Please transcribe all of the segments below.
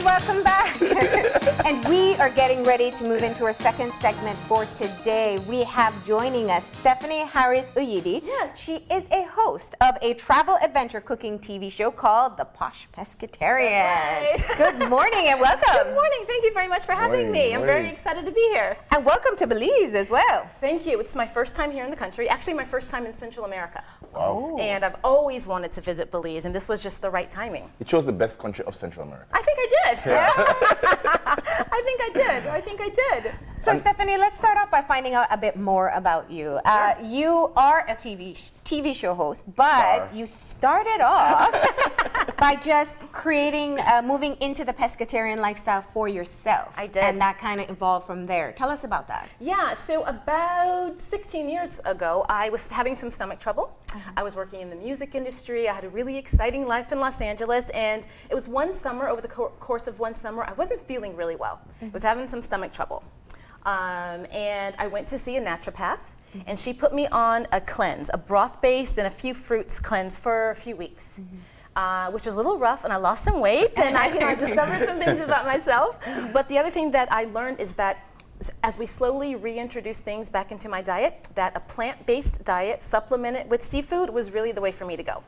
welcome back. And we are getting ready to move into our second segment for today. We have joining us Stephanie Harris-Uyidi. Yes. She is a host of a travel adventure cooking TV show called the Posh Pescatarian. Right. Good morning and welcome. Good morning. Thank you very much for having me. I'm very excited to be here. And welcome to Belize as well. Thank you. It's my first time here in the country. Actually, my first time in Central America. Wow. And I've always wanted to visit Belize, and this was just the right timing. You chose the best country of Central America. I think I did. Yeah. I think I did. So Stephanie, let's start off by finding out a bit more about you. You are a TV show host, but you started off by just creating, moving into the pescatarian lifestyle for yourself. I did. And that kind of evolved from there. Tell us about that. Yeah, so about 16 years ago, I was having some stomach trouble. I was working in the music industry. I had a really exciting life in Los Angeles, and it was one summer, over the course of one summer, I wasn't feeling really well. I was having some stomach trouble. And I went to see a naturopath, and she put me on a cleanse, a broth-based and a few fruits cleanse for a few weeks. Which was a little rough, and I lost some weight, and I discovered some things about myself. But the other thing that I learned is that as we slowly reintroduce things back into my diet, that a plant-based diet supplemented with seafood was really the way for me to go.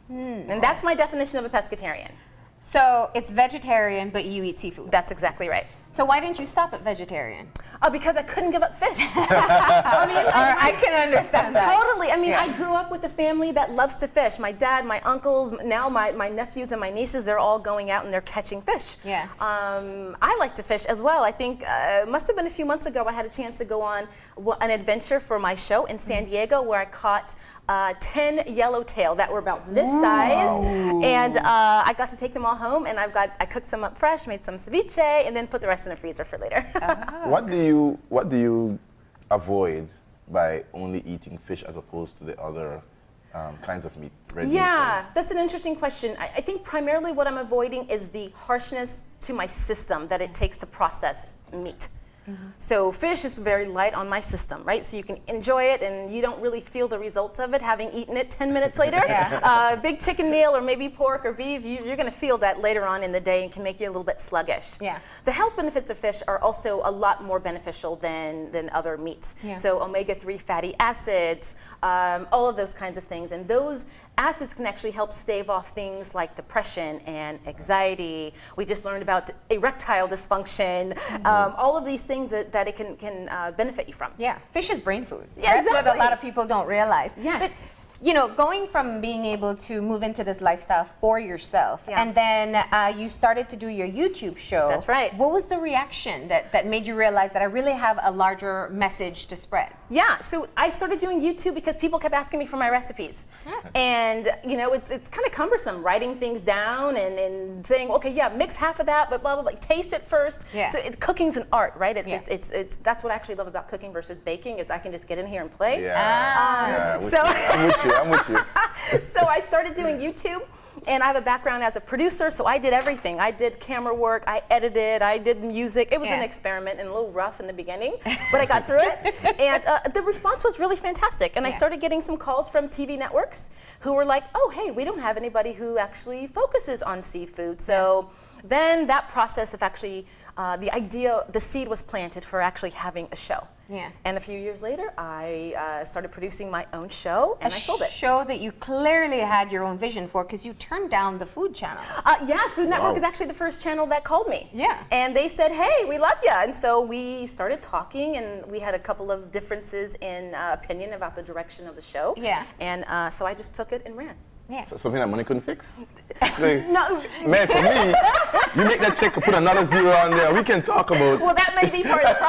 And that's my definition of a pescatarian. So it's vegetarian, but you eat seafood. That's exactly right. So why didn't you stop at vegetarian? Because I couldn't give up fish. I can understand that. Totally. I mean, I grew up with a family that loves to fish. My dad, my uncles, now my nephews and my nieces, they're all going out and they're catching fish. Yeah. I like to fish as well. I think it must have been a few months ago I had a chance to go on an adventure for my show in San Diego where I caught 10 yellowtail that were about this size, and I got to take them all home, and I cooked some up fresh, made some ceviche, and then put the rest in the freezer for later. What do you avoid by only eating fish as opposed to the other kinds of meat? Yeah, that's an interesting question. I think primarily what I'm avoiding is the harshness to my system that it takes to process meat. So fish is very light on my system, right? So you can enjoy it and you don't really feel the results of it having eaten it 10 minutes later. Big chicken meal or maybe pork or beef, you're going to feel that later on in the day and can make you a little bit sluggish. Yeah. The health benefits of fish are also a lot more beneficial than other meats. Yeah. So omega-3 fatty acids, all of those kinds of things. And those acids can actually help stave off things like depression and anxiety. We just learned about erectile dysfunction, all of these things that it can benefit you from. Yeah, fish is brain food. Yeah, That's what a lot of people don't realize. Yes. But, you know, going from being able to move into this lifestyle for yourself, and then you started to do your YouTube show. That's right. What was the reaction that made you realize that I really have a larger message to spread? Yeah, so I started doing YouTube because people kept asking me for my recipes. And, you know, it's kind of cumbersome writing things down and saying, okay, yeah, mix half of that, but blah, blah, blah, taste it first. Yeah. So cooking's an art, right? It's that's what I actually love about cooking versus baking is I can just get in here and play. Yeah. So I'm with you. So I started doing YouTube, and I have a background as a producer, so I did everything. I did camera work, I edited, I did music. It was an experiment and a little rough in the beginning, but I got through it. And the response was really fantastic. And I started getting some calls from TV networks who were like, oh, hey, we don't have anybody who actually focuses on seafood. So then that process of actually, the seed was planted for actually having a show. Yeah. And a few years later, I started producing my own show, and I sold it. A show that you clearly had your own vision for because you turned down the Food Channel. Yeah, Food Network is actually the first channel that called me. Yeah. And they said, hey, we love you. And so we started talking, and we had a couple of differences in opinion about the direction of the show. Yeah. And so I just took it and ran. Yeah. So something that money couldn't fix? No. Man, for me, you make that check and put another zero on there. We can talk about. Well, that may be part of the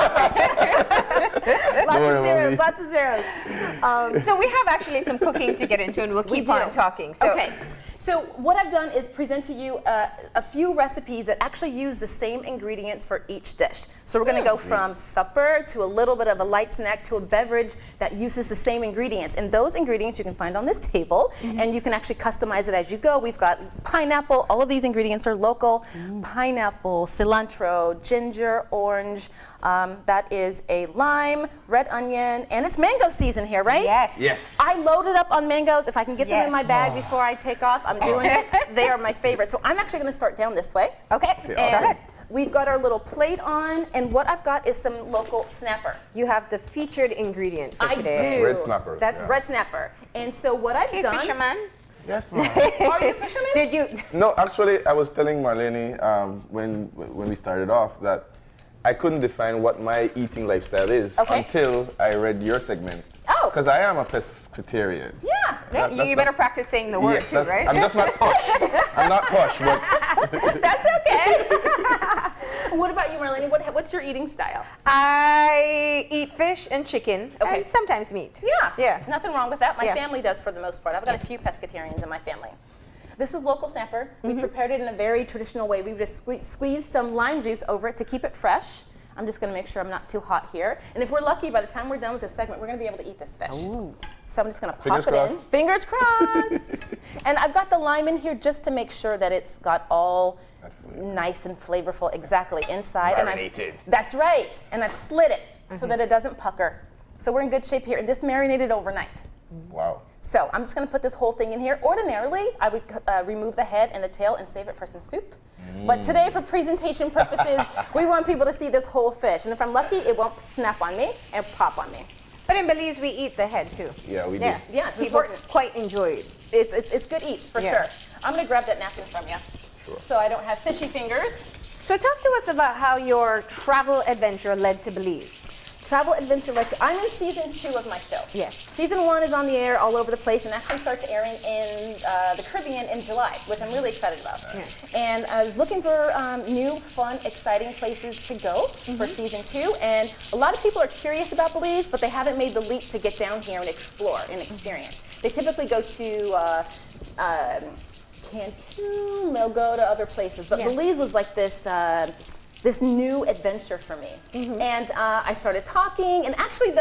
problem. Lots of zeros. So we have actually some cooking to get into, and we'll keep on talking. So. Okay. So what I've done is present to you a few recipes that actually use the same ingredients for each dish. So we're going to go from supper to a little bit of a light snack to a beverage that uses the same ingredients. And those ingredients you can find on this table, and you can actually customize it as you go. We've got pineapple. All of these ingredients are local. pineapple, cilantro, ginger, orange. That is a lime, red onion, and it's mango season here, right? Yes. Yes. I loaded up on mangoes. If I can get them in my bag before I take off, I'm doing it. They are my favorite. So I'm actually going to start down this way. Okay. And awesome. we've got our little plate on, and what I've got is some local snapper. You have the featured ingredient for today. do. Red snapper, That's yeah. red snapper. And so what I've Okay, done. fisherman. Yes, ma'am. Are you a fisherman? Did you? No, actually, I was telling Marlene when we started off that I couldn't define what my eating lifestyle is until I read your segment. Oh. Because I am a pescatarian. Yeah. You better practice saying the word Yes, too, right? I'm just not posh. I'm not posh, but That's okay. What about you, Marlene? What's your eating style? I eat fish and chicken, Okay. and sometimes meat. Yeah. Yeah. Nothing wrong with that. My Yeah. family does for the most part. I've got a few pescatarians in my family. This is local snapper. We prepared it in a very traditional way. We just squeeze some lime juice over it to keep it fresh. I'm just going to make sure I'm not too hot here. And if we're lucky, by the time we're done with this segment, we're going to be able to eat this fish. Ooh. So I'm just going to Fingers pop it in. crossed. Fingers crossed. And I've got the lime in here just to make sure that it's got all nice and flavorful exactly inside. Marinated. That's right. And I've slid it so that it doesn't pucker. So we're in good shape here. And this marinated overnight. wow. So I'm just going to put this whole thing in here. Ordinarily, I would remove the head and the tail and save it for some soup. But today, for presentation purposes, we want people to see this whole fish. And if I'm lucky, it won't snap on me and pop on me. But in Belize, we eat the head too. Yeah, we do. Yeah, Yeah, it's people important. quite enjoy it. It's good eats, for Yeah. sure. I'm going to grab that napkin from you. Sure. So I don't have fishy fingers. So talk to us about how your travel adventure led to Belize. Travel Adventure Rescue. I'm in season 2 of my show. Yes. Season 1 is on the air all over the place and actually starts airing in the Caribbean in July, which I'm really excited about. Yeah. And I was looking for new, fun, exciting places to go for season 2. And a lot of people are curious about Belize, but they haven't made the leap to get down here and explore and experience. They typically go to Cancun, they'll go to other places. But Yeah. Belize was like this new adventure for me. And I started talking, and actually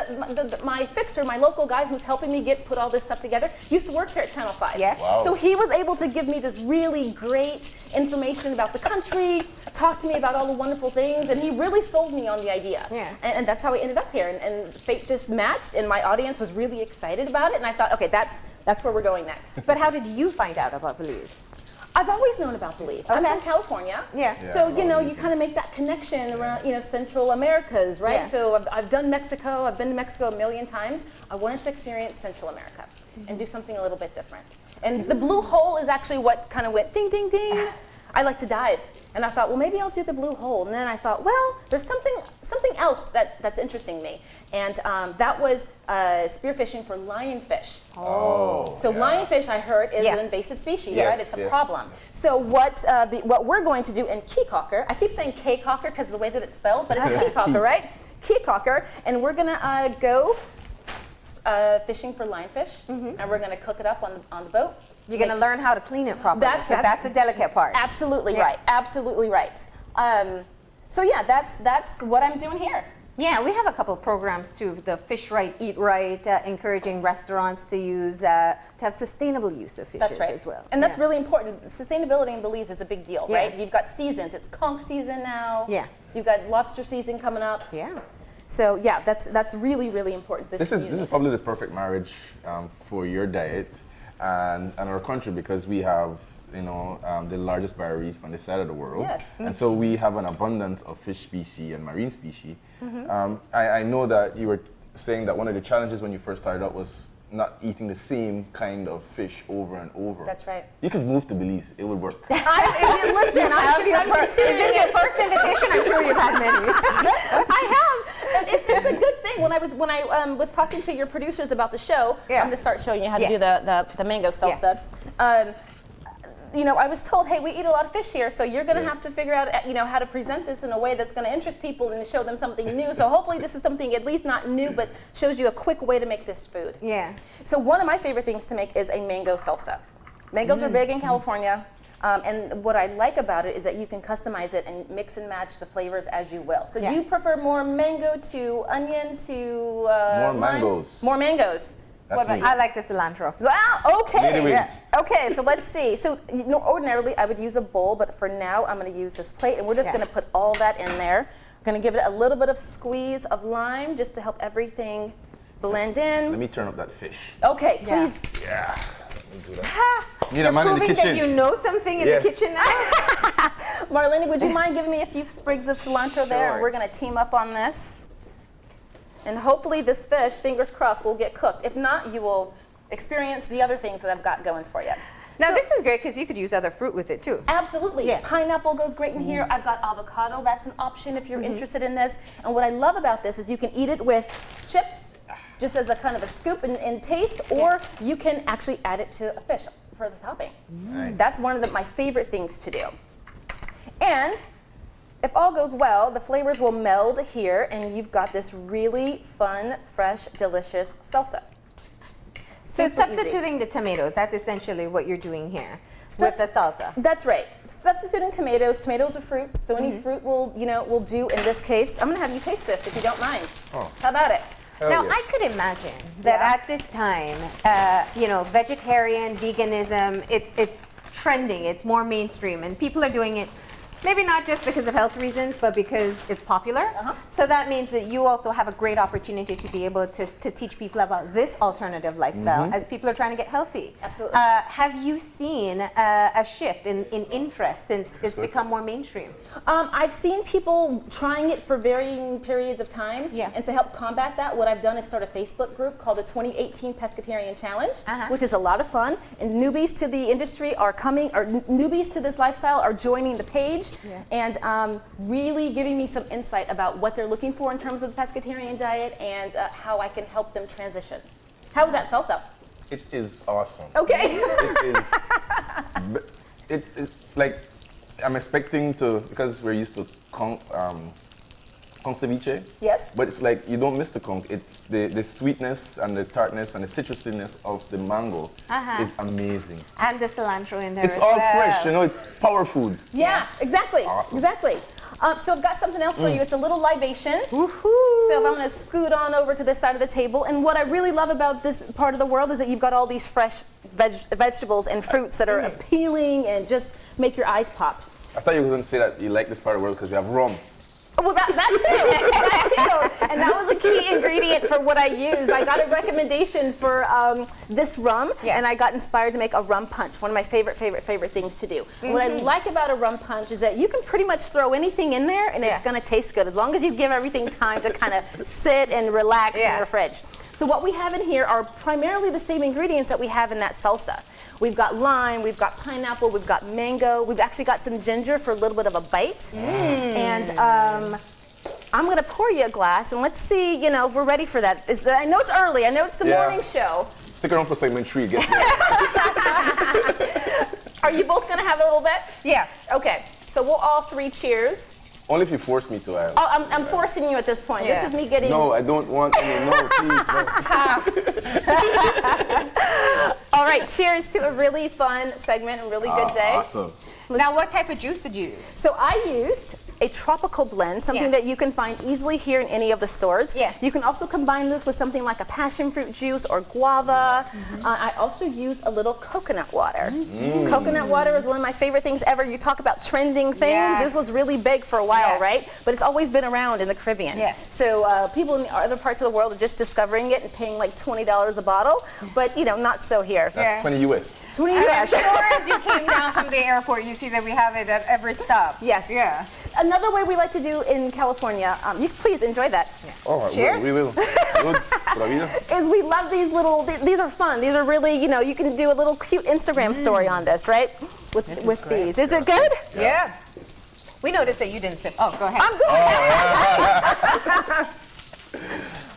my fixer, my local guy who's helping me put all this stuff together, used to work here at Channel 5. Yes. Wow. So he was able to give me this really great information about the country, talk to me about all the wonderful things, and he really sold me on the idea. Yeah. And that's how we ended up here, and fate just matched, and my audience was really excited about it, and I thought, okay, that's where we're going next. But how did you find out about Belize? I've always known about Belize. I'm Okay. from California. Yeah. Yeah, So, I you know, love you Belize. kind of make that connection around, Central Americas, right? Yeah. So I've done Mexico. I've been to Mexico a million times. I wanted to experience Central America and do something a little bit different. And the blue hole is actually what kind of went ding, ding, ding. I like to dive. And I thought, well, maybe I'll do the blue hole. And then I thought, well, there's something else that's interesting me. And that was spearfishing for lionfish. Oh. So yeah. lionfish, I heard, is Yeah. an invasive species, Yes, right? It's a yes. problem. So what we're going to do in Keecocker, I keep saying K-cocker because of the way that it's spelled, but it's Keecocker, right? Keecocker, and we're gonna go fishing for lionfish, and we're gonna cook it up on the boat. You're going to learn how to clean it properly, That's- because that's the delicate part. Absolutely Yeah. right. Absolutely right. So yeah, that's what I'm doing here. Yeah, we have a couple of programs too. The Fish Right, Eat Right, encouraging restaurants to use to have sustainable use of fishes That's right. as well. And that's Yeah. really important. Sustainability in Belize is a big deal, Yeah. right? You've got seasons. It's conch season now. Yeah. You've got lobster season coming up. Yeah. So yeah, that's really, really important. This is probably the perfect marriage for your diet and our country, because we have the largest barrier reef on this side of the world. Yes. And so we have an abundance of fish species and marine species. I know that you were saying that one of the challenges when you first started out was not eating the same kind of fish over and over. That's right. You could move to Belize, it would work. Listen, is this your first invitation? I'm sure you've had many. I have. And it's a good thing. When I was talking to your producers about the show, Yeah. I'm going to start showing you how to Yes. do the mango salsa. I was told, hey, we eat a lot of fish here, so you're going to Yes. have to figure out, how to present this in a way that's going to interest people and show them something new. So hopefully this is something at least not new, but shows you a quick way to make this food. Yeah. So one of my favorite things to make is a mango salsa. Mangoes are big in California, and what I like about it is that you can customize it and mix and match the flavors as you will. So Yeah. do you prefer more mango to onion to More lime? mangoes. More mangoes. That's me. I like the cilantro. Wow, okay. Lady wings. Okay, so let's see. So ordinarily I would use a bowl, but for now I'm going to use this plate, and we're just going to put all that in there. We're going to give it a little bit of squeeze of lime just to help everything blend in. Let me turn up that fish. Okay, please. Yeah. Let me do that. Need a man in the Proving kitchen. that you know something in Yes. the kitchen now. Marlene, would you mind giving me a few sprigs of cilantro there? Sure. We're going to team up on this. And hopefully this fish, fingers crossed, will get cooked. If not, you will experience the other things that I've got going for you. Now this is great because you could use other fruit with it too. Absolutely. Yeah. Pineapple goes great in here. I've got avocado. That's an option if you're interested in this. And what I love about this is you can eat it with chips, just as a kind of a scoop in taste, or you can actually add it to a fish for the topping. Nice. That's one of my favorite things to do. And if all goes well, the flavors will meld here, and you've got this really fun, fresh, delicious salsa. So Super easy. substituting the tomatoes, that's essentially what you're doing here with the salsa. That's right. Substituting tomatoes. Tomatoes are fruit, so any fruit will do in this case. I'm gonna have you taste this if you don't mind. Oh. How about it? Hell Now, yes. I could imagine that Yeah. at this time, vegetarian, veganism, it's trending, it's more mainstream, and people are doing it maybe not just because of health reasons, but because it's popular. So that means that you also have a great opportunity to be able to teach people about this alternative lifestyle as people are trying to get healthy. Absolutely. Have you seen a shift in interest since it's become more mainstream? I've seen people trying it for varying periods of time. Yeah. And to help combat that, what I've done is start a Facebook group called the 2018 Pescatarian Challenge, which is a lot of fun. And newbies to the industry are coming, or newbies to this lifestyle are joining the page and really giving me some insight about what they're looking for in terms of the pescatarian diet and how I can help them transition. How's that salsa? It is awesome. Okay. It is. It's like I'm expecting to, because we're used to conch ceviche. Yes. But it's like you don't miss the conch. It's the sweetness and the tartness and the citrusiness of the mango is amazing. And the cilantro in there. It's as all well. fresh, it's power food. Yeah, exactly. Awesome. Exactly. So I've got something else for you. It's a little libation. Woohoo! So if I'm going to scoot on over to this side of the table, and what I really love about this part of the world is that you've got all these fresh vegetables and fruits that are appealing and just make your eyes pop. I thought you were going to say that you like this part of the world because we have rum. Well, that too, that too. And that was a key ingredient for what I used. I got a recommendation for this rum, and I got inspired to make a rum punch, one of my favorite things to do. What I like about a rum punch is that you can pretty much throw anything in there, and it's going to taste good, as long as you give everything time to kind of sit and relax in your fridge. So what we have in here are primarily the same ingredients that we have in that salsa. We've got lime, we've got pineapple, we've got mango, we've actually got some ginger for a little bit of a bite. And I'm gonna pour you a glass, and let's see, if we're ready for that. I know it's early, I know it's the morning show. Stick around for segment 3. Get Are you both gonna have a little bit? Yeah. Okay, so we'll all three cheers. Only if you force me to. I'm forcing you at this point. Yeah. This is me getting... No, I don't want any. No, please, no. All right, cheers to a really fun segment and really good day. Awesome. Now, what type of juice did you use? So I used a tropical blend, something that you can find easily here in any of the stores. Yeah. You can also combine this with something like a passion fruit juice or guava. I also use a little coconut water. Coconut water is one of my favorite things ever. You talk about trending things. Yes. This was really big for a while, right? But it's always been around in the Caribbean. Yes. So people in other parts of the world are just discovering it and paying like $20 a bottle, but not so here. That's 20 US. 20 I'm US. sure as you came down from the airport, you see that we have it at every stop. Yes. Yeah. Another way we like to do in California, you please enjoy that. Oh, Cheers. we will. Good. Pura vida. Is we love these little, these are fun. These are really, you can do a little cute Instagram story on this, right? With these. Is it good? Yeah. We noticed that you didn't sip. Oh, go ahead. I'm good.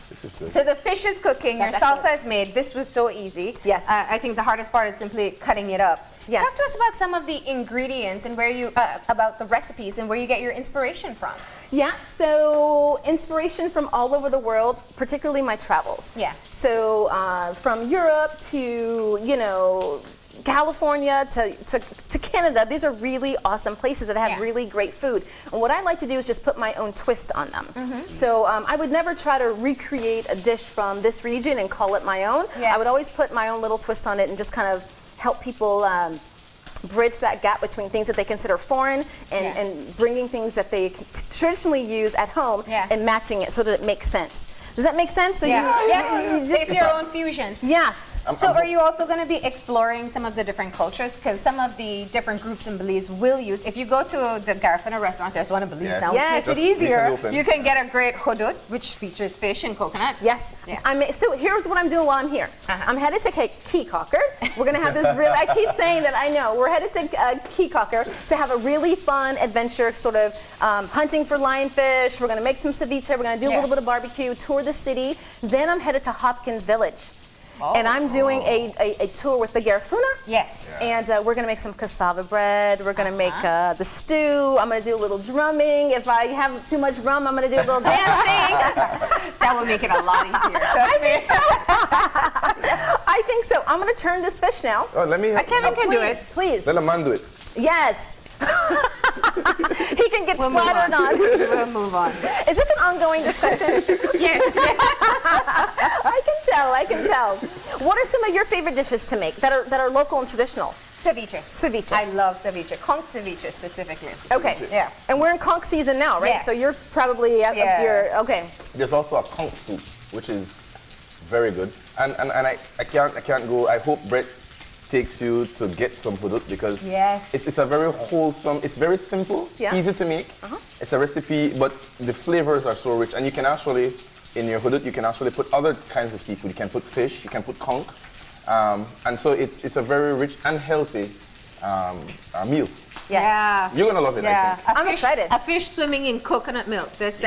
This is good. So the fish is cooking, your salsa is made. This was so easy. Yes. I think the hardest part is simply cutting it up. Yes. Talk to us about some of the ingredients and where you, about the recipes and where you get your inspiration from. Yeah, so inspiration from all over the world, particularly my travels. Yeah. So from Europe to, California to Canada, these are really awesome places that have really great food. And what I like to do is just put my own twist on them. So I would never try to recreate a dish from this region and call it my own. I would always put my own little twist on it and just kind of help people bridge that gap between things that they consider foreign and bringing things that they traditionally use at home and matching it so that it makes sense. Does that make sense? So it's your own fusion. Yes. So are you also going to be exploring some of the different cultures? Because some of the different groups in Belize will use, if you go to the Garifuna restaurant, there's one in Belize now, which makes it easier. You can get a great hudut, which features fish and coconut. Yes. So here's what I'm doing while I'm here. I'm headed to Key Cocker. We're going to have this really, I keep saying that, I know. We're headed to Key Cocker to have a really fun adventure, sort of hunting for lionfish. We're going to make some ceviche. We're going to do a little bit of barbecue, tour the city. Then I'm headed to Hopkins Village. And I'm doing a tour with the Garifuna. Yes. And we're going to make some cassava bread. We're going to make the stew. I'm going to do a little drumming. If I have too much rum, I'm going to do a little dancing. That will make it a lot easier. I think so. I'm going to turn this fish now. Oh, let me help. Kevin can do it. Please. Let a man do it. Yes. He can get splattered on. We'll move on. Is this an ongoing discussion? Yes. I can tell. What are some of your favorite dishes to make that are local and traditional? Ceviche. Ceviche. I love ceviche. Conch ceviche specifically. Okay. Yeah. And we're in conch season now, right? Yes. So you're probably up to your, okay. There's also a conch soup, which is very good. And I can't go. I hope Brett takes you to get some hudut because it's a very wholesome, it's very simple, easy to make. It's a recipe, but the flavors are so rich. And you can actually, in your hudut, you can actually put other kinds of seafood. You can put fish, you can put conch. And so it's a very rich and healthy meal. Yeah. You're going to love it, I think. I'm excited. A fish swimming in coconut milk. That's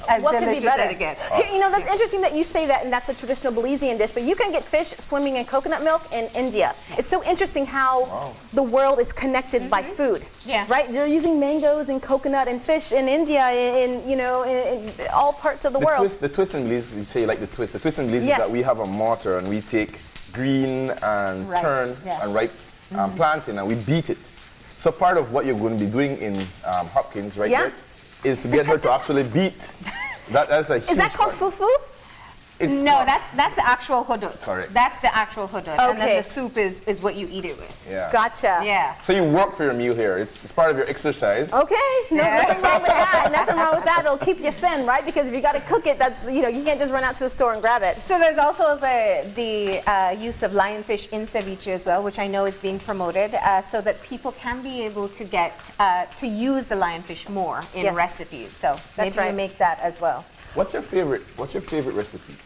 as delicious as it gets. You know, that's interesting that you say that, and that's a traditional Belizean dish, but you can get fish swimming in coconut milk in India. It's so interesting how the world is connected by food. Yeah. Right? They're using mangoes and coconut and fish in India, in all parts of the world. The twist in Belize, you say like the twist. The twist in Belize is that we have a mortar and we take green and tern and ripe plantain and we beat it. So part of what you're going to be doing in Hopkins, right there, is to get her to actually beat. That's a huge Is that called part. fufu? No, that's the actual hudut. Correct. That's the actual hudut. And then the soup is what you eat it with. Yeah. Gotcha. Yeah. So you work for your meal here. It's part of your exercise. Okay. Nothing wrong with that. Nothing wrong with that. It'll keep you thin, right? Because if you got to cook it, that's you can't just run out to the store and grab it. So there's also the use of lionfish in ceviche as well, which I know is being promoted, so that people can be able to get to use the lionfish more in recipes. So maybe we make that as well. What's your favorite recipe?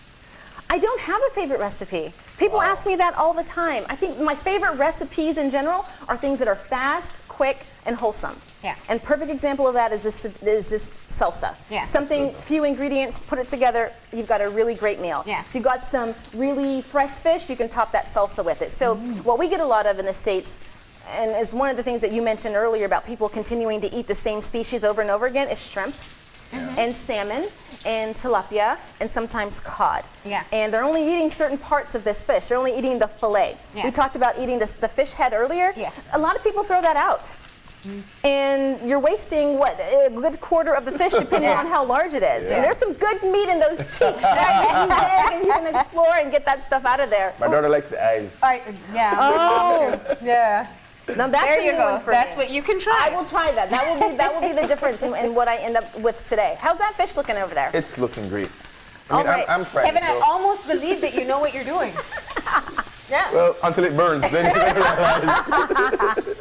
I don't have a favorite recipe. People ask me that all the time. I think my favorite recipes in general are things that are fast, quick, and wholesome. Yeah. And perfect example of that is this salsa. Yeah. Something, few ingredients, put it together, you've got a really great meal. Yeah. If you've got some really fresh fish, you can top that salsa with it. So what we get a lot of in the States, and is one of the things that you mentioned earlier about people continuing to eat the same species over and over again, is shrimp. And salmon and tilapia and sometimes cod. Yeah. And they're only eating certain parts of this fish. They're only eating the fillet. Yeah. We talked about eating the fish head earlier. Yeah. A lot of people throw that out. And you're wasting, a good quarter of the fish depending on how large it is. And there's some good meat in those cheeks, right? And you can explore and get that stuff out of there. My daughter likes the eyes. Yeah. Now that's There a you new go. one for That's me. what you can try. I will try that. That will be the difference in what I end up with today. How's that fish looking over there? It's looking great. All right. I'm fried. Kevin, I almost believe that you know what you're doing. Well, until it burns, then you realize.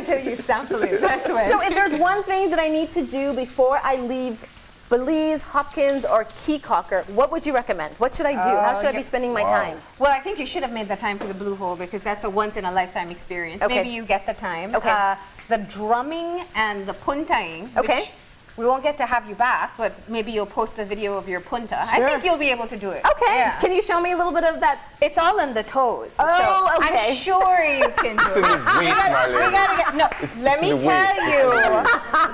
Until you sample it. That's when. So if there's one thing that I need to do before I leave Belize, Hopkins, or Key Cocker, what would you recommend? What should I do? How should I be spending my time? Well, I think you should have made the time for the Blue Hole because that's a once-in-a-lifetime experience. Okay. Maybe you get the time. Okay. The drumming and the puntaing, Okay. which we won't get to have you back, but maybe you'll post the video of your punta. I think you'll be able to do it. Okay. Yeah. Can you show me a little bit of that? It's all on the toes. Oh, so okay. I'm sure you can do It's in it. the weight, Marlene. We gotta get, no, let me in the tell weight. you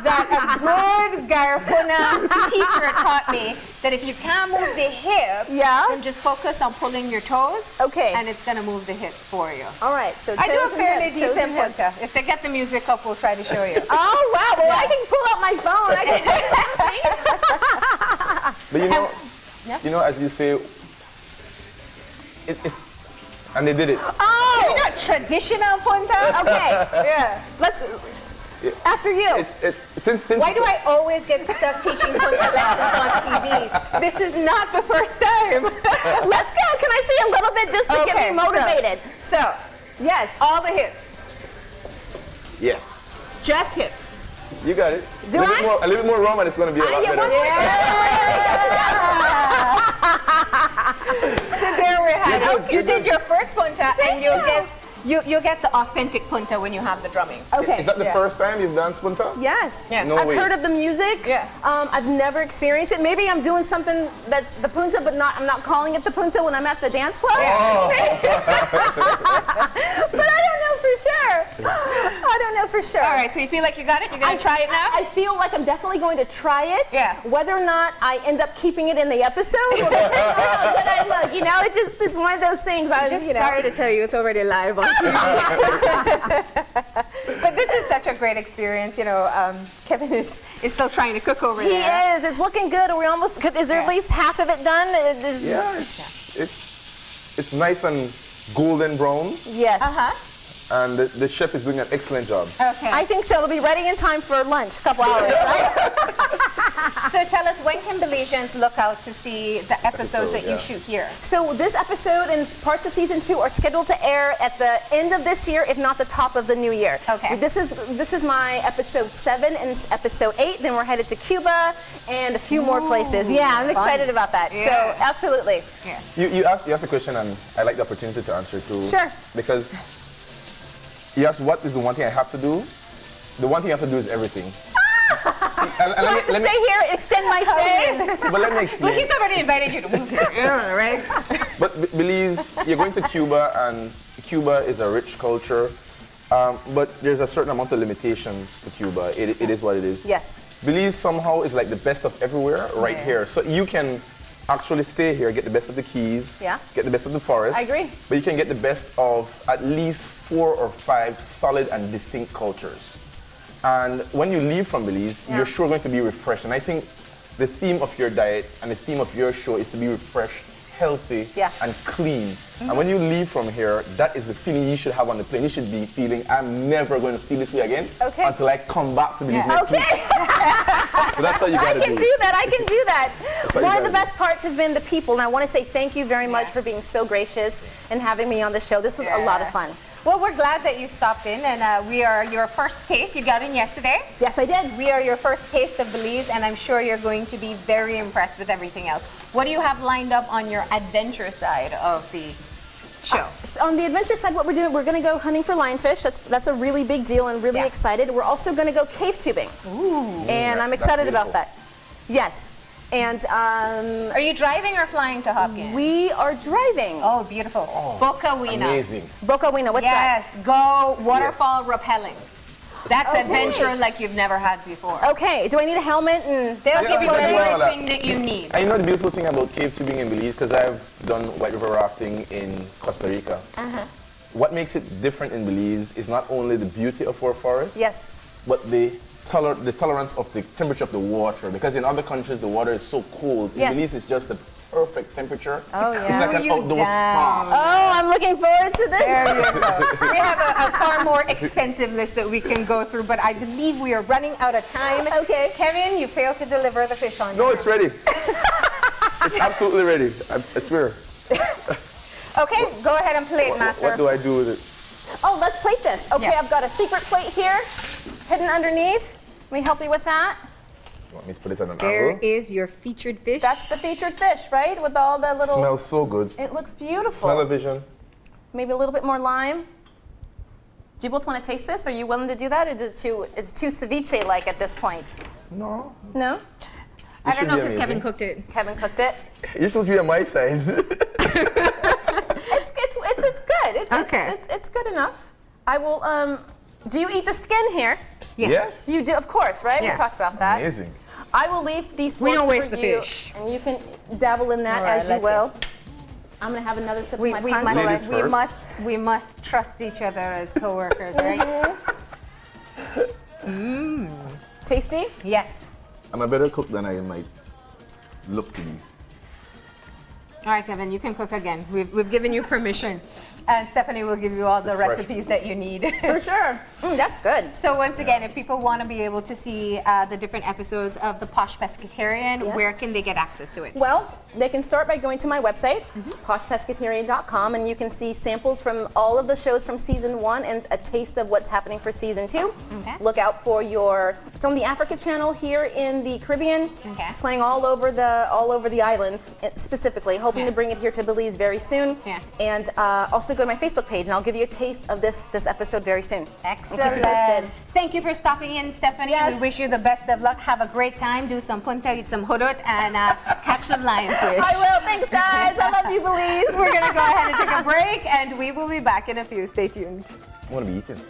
that a good Garifuna teacher taught me that if you can't move the hip, then just focus on pulling your toes. Okay. And it's gonna move the hip for you. All right. So I do a toes and fairly hips, toes decent and hips. punta. If they get the music up, we'll try to show you. Oh wow! Well, I can pull out my phone. I can But you know, as you say, it's, and they did it. Oh, you're not traditional punta. Okay. Yeah. Let's. After you. Since Why do I always get stuck teaching punta lessons on TV? This is not the first time. Let's go. Can I see a little bit just to get me motivated? So, yes, all the hips. Yes. Just hips. You got it. Do I? A little bit more rum and it's going to be a lot better. So there we have it. You did your first punta, and you'll get the authentic punta when you have the drumming. Okay. Is that the first time you've done punta? Yes. Yeah. No I've way. heard of the music. Yeah. I've never experienced it. Maybe I'm doing something that's the punta, but I'm not calling it the punta when I'm at the dance club. Oh. But I don't know for sure. I don't know for sure. All right, so you feel like you got it? You're going to try it now? I feel like I'm definitely going to try it. Yeah. Whether or not I end up keeping it in the episode or how good I look, you know, it's one of those things. Sorry to tell you, it's already live on TV. But this is such a great experience. You know, Kevin is still trying to cook over there. He is. It's looking good. Are we almost? Is there at least half of it done? Yeah, it's nice and golden brown, Yes. and the chef is doing an excellent job. Okay. I think so. It'll be ready in time for lunch, a couple hours, right? So tell us, when can Belizeans look out to see the episodes that you shoot here? So this episode and parts of season 2 are scheduled to air at the end of this year, if not the top of the new year. Okay. This is my episode 7 and episode 8. Then we're headed to Cuba and a few more places. Yeah, I'm excited about that. Yeah. So absolutely. Yeah. You asked a question, and I like the opportunity to answer too. Sure. Because you asked what is the one thing I have to do. The one thing I have to do is everything. So I have to stay here, extend my stay. But let me Well, explain. he's already invited you to move here, right? But Belize, you're going to Cuba, and Cuba is a rich culture, but there's a certain amount of limitations to Cuba. It is what it is. Yes. Belize somehow is like the best of everywhere right here. So you can actually stay here, get the best of the Keys, get the best of the forest. I agree. But you can get the best of at least 4 or 5 solid and distinct cultures. And when you leave from Belize, you're sure going to be refreshed. And I think the theme of your diet and the theme of your show is to be refreshed, healthy, and clean. And when you leave from here, that is the feeling you should have on the plane. You should be feeling, I'm never going to feel this way again until I come back to Belize next week. So that's what you got to do. I can do that. I can do that. what One you of the gotta best parts has been the people, and I want to say thank you very much for being so gracious and having me on the show. This was a lot of fun. Well, we're glad that you stopped in, and we are your first taste. You got in yesterday. Yes, I did. We are your first taste of Belize, and I'm sure you're going to be very impressed with everything else. What do you have lined up on your adventure side of the show? On the adventure side, what we're doing, we're going to go hunting for lionfish. That's a really big deal, and really excited. We're also going to go cave tubing. Ooh. And I'm excited about that. Yes. And are you driving or flying to Hopkins? We are driving. Oh, beautiful. Boca Wina. Amazing. Boca Wina, what's that? Yes, go waterfall rappelling. That's adventure like you've never had before. Okay, do I need a helmet? And They'll give you I do all that. everything that you need. And you know the beautiful thing about cave tubing in Belize, because I've done white river rafting in Costa Rica. What makes it different in Belize is not only the beauty of our forest, but the tolerance of the temperature of the water. Because in other countries the water is so cold. In Belize it's just the perfect temperature. It's like an outdoor spa. Oh, I'm looking forward to this. There you go. We have a far more extensive list that we can go through, but I believe we are running out of time. Okay. Kevin, you failed to deliver the fish on No, time. it's ready. It's absolutely ready. I swear. Okay, go ahead and plate, master. What do I do with it? Oh, let's plate this. Okay, I've got a secret plate here, hidden underneath. Let me help you with that. You want me to put it on an There angle? is your featured fish. That's the featured fish, right? With all the little... Smells so good. It looks beautiful. Smell-o-vision. Maybe a little bit more lime. Do you both want to taste this? Are you willing to do that? Or is it too ceviche-like at this point? No. No? I don't should know be because Kevin amazing. cooked it. Kevin cooked it. You're supposed to be on my side. It's good. Okay. It's good enough. I will, do you eat the skin here? Yes. You do, of course, right? Yes. We talked about that. Amazing. I will leave these We forks don't waste for the you, fish. and you can dabble in that All right, as you let's will. I'm gonna have another sip We, of we, my punch. Ladies must, first. we must trust each other as coworkers, right? Tasty? Yes. I'm a better cook than I might look to be. All right, Kevin, you can cook again. We've given you permission. And Stephanie will give you all the Fresh. recipes that you need. For sure. That's good. So once again, if people want to be able to see the different episodes of the Posh Pescatarian, Yeah. where can they get access to it? Well, they can start by going to my website, poshpescatarian.com, and you can see samples from all of the shows from season 1 and a taste of what's happening for season 2. Okay. Look out for it's on the Africa channel here in the Caribbean. Okay. It's playing all over the islands specifically, hoping Yeah. to bring it here to Belize very soon. Yeah. And also go to my Facebook page, and I'll give you a taste of this episode very soon. Excellent. posted. Thank you for stopping in, Stephanie. Yes. We wish you the best of luck. Have a great time. Do some punta, eat some hudut, and catch some lionfish. I will. Thanks, guys. I love you, Belize. We're going to go ahead and take a break, and we will be back in a few. Stay tuned. I want to be eating.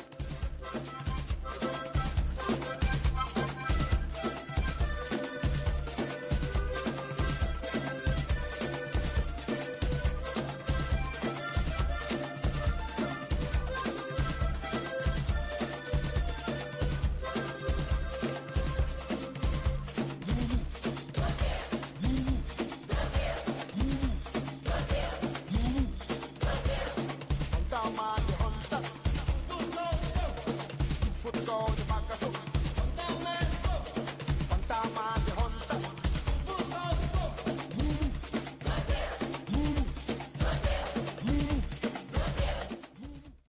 Tama